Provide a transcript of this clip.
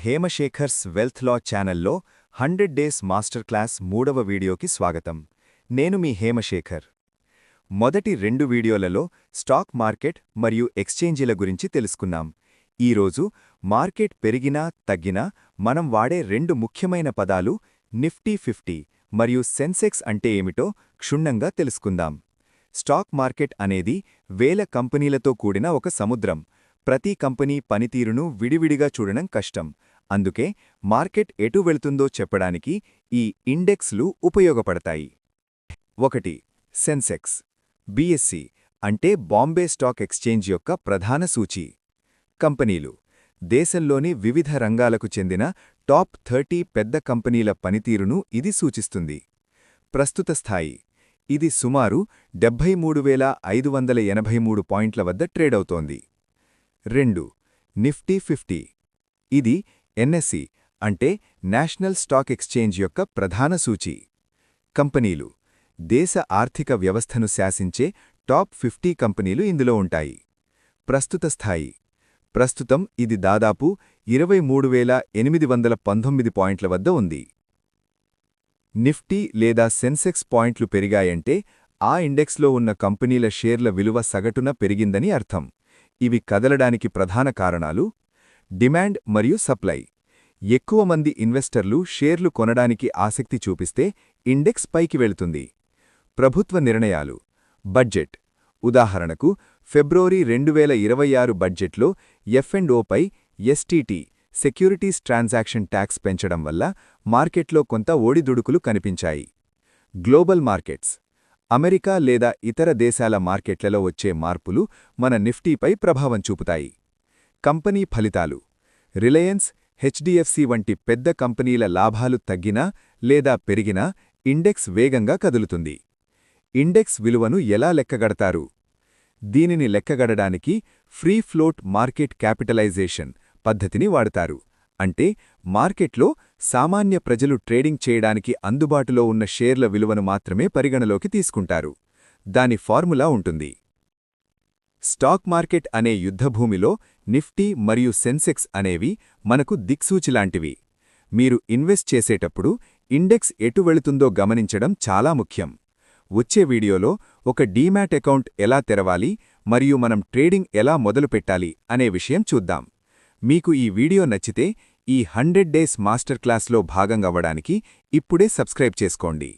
హేమశేఖర్స్ wealth లా ఛానల్లో 100 days master class 3వ వీడియోకి స్వాగతం. నేను మీ హేమశేఖర్. మొదటి 2 వీడియోలలో స్టాక్ మార్కెట్ మరియు ఎక్స్చేంజీల గురించి తెలుసుకున్నాం. ఈరోజు మార్కెట్ పెరిగినా తగ్గినా మనం వాడే 2 ముఖ్యమైన పదాలు నిఫ్టీ 50 మరియు సెన్సెక్స్ అంటే ఏమిటో క్షుణ్ణంగా తెలుసుకుందాం. స్టాక్ మార్కెట్ అనేది వేల కంపెనీలతో కూడిన ఒక సముద్రం. ప్రతి కంపెనీ పనితీరును విడివిడిగా చూడడం కష్టం. అందుకే మార్కెట్ ఎటు వెళుతుందో చెప్పడానికి ఈ ఇండెక్స్లు ఉపయోగపడతాయి. 1. సెన్సెక్స్ బిఎస్సి అంటే బాంబే స్టాక్ ఎక్స్చేంజ్ యొక్క ప్రధాన సూచీ. కంపెనీలు దేశంలోని వివిధ రంగాలకు చెందిన టాప్ 30 పెద్ద కంపెనీల పనితీరును ఇది సూచిస్తుంది. ప్రస్తుత స్థాయి ఇది సుమారు 73,583 పాయింట్ల వద్ద ట్రేడవుతోంది. 2. నిఫ్టీ 50 ఇది ఎన్ఎస్ఈ అంటే నేషనల్ స్టాక్ ఎక్స్చేంజ్ యొక్క ప్రధాన సూచీ. కంపెనీలు దేశ ఆర్థిక వ్యవస్థను శాసించే టాప్ 50 కంపెనీలు ఇందులో ఉంటాయి. ప్రస్తుత స్థాయి ప్రస్తుతం ఇది దాదాపు 23,819 పాయింట్ల వద్ద ఉంది. నిఫ్టీ లేదా సెన్సెక్స్ పాయింట్లు పెరిగాయంటే ఆ ఇండెక్స్లో ఉన్న కంపెనీల షేర్ల విలువ సగటున పెరిగిందని అర్థం. ఇవి కదలడానికి ప్రధాన కారణాలు డిమాండ్ మరియు సప్లై. ఎక్కువ మంది ఇన్వెస్టర్లు షేర్లు కొనడానికి ఆసక్తి చూపిస్తే ఇండెక్స్ పైకి వెళుతుంది. ప్రభుత్వ నిర్ణయాలు బడ్జెట్ ఉదాహరణకు ఫిబ్రవరి 2026 బడ్జెట్లో ఎఫ్&ఓపై ఎస్టీటీ సెక్యూరిటీస్ ట్రాన్సాక్షన్ ట్యాక్స్ పెంచడం వల్ల మార్కెట్లో కొంత ఓడిదుడుకులు కనిపించాయి. గ్లోబల్ మార్కెట్స్ అమెరికా లేదా ఇతర దేశాల మార్కెట్లలో వచ్చే మార్పులు మన నిఫ్టీపై ప్రభావం చూపుతాయి. కంపెనీ ఫలితాలు రిలయన్స్, హెచ్డిఎఫ్సి వంటి పెద్ద కంపెనీల లాభాలు తగ్గినా లేదా పెరిగినా ఇండెక్స్ వేగంగా కదులుతుంది. ఇండెక్స్ విలువను ఎలా లెక్కగడతారు? దీనిని లెక్కగడడానికి ఫ్రీ ఫ్లోట్ మార్కెట్ క్యాపిటలైజేషన్ పద్ధతిని వాడతారు. అంటే మార్కెట్లో సామాన్య ప్రజలు ట్రేడింగ్ చేయడానికి అందుబాటులో ఉన్న షేర్ల విలువను మాత్రమే పరిగణలోకి తీసుకుంటారు. దాని ఫార్ములా ఉంటుంది. స్టాక్ మార్కెట్ అనే యుద్ధభూమిలో నిఫ్టీ మరియు సెన్సెక్స్ అనేవి మనకు దిక్సూచిలాంటివి. మీరు ఇన్వెస్ట్ చేసేటప్పుడు ఇండెక్స్ ఎటు వెళుతుందో గమనించడం చాలా ముఖ్యం. వచ్చే వీడియోలో ఒక డీమ్యాట్ అకౌంట్ ఎలా తెరవాలి మరియు మనం ట్రేడింగ్ ఎలా మొదలుపెట్టాలి అనే విషయం చూద్దాం. మీకు ఈ వీడియో నచ్చితే ఈ 100 డేస్ మాస్టర్ క్లాస్లో భాగంగవ్వడానికి ఇప్పుడే సబ్స్క్రైబ్ చేసుకోండి.